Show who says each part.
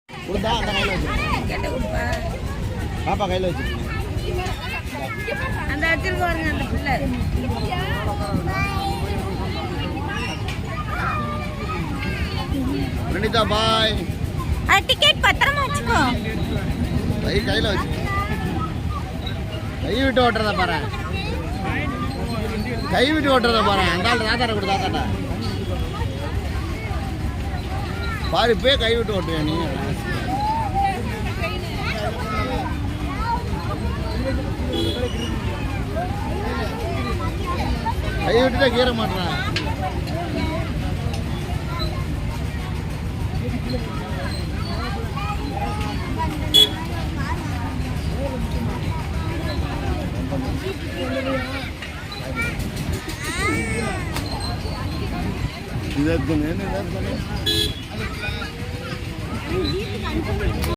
Speaker 1: கொடுத்தா அந்த கையில் வச்சு பாப்பா கையில் வச்சு
Speaker 2: அந்த வச்சிருக்க பாருங்க அந்த பிள்ளை.
Speaker 1: பிரணிதா பாய்.
Speaker 2: டிக்கெட் பத்திரமா வச்சுக்கோ.
Speaker 1: கை கையில் வச்சு கை விட்டு ஓட்டுறத பாரு. கை விட்டு ஓட்டுறத பாரு. அந்த ஆள் ராதாரை கொடு தாத்தாட்டா பாரு. இப்பே கை விட்டு ஓட்டுவேன் நீ. கை விட்டுட்டா கீற மாட்டேறான். இதான்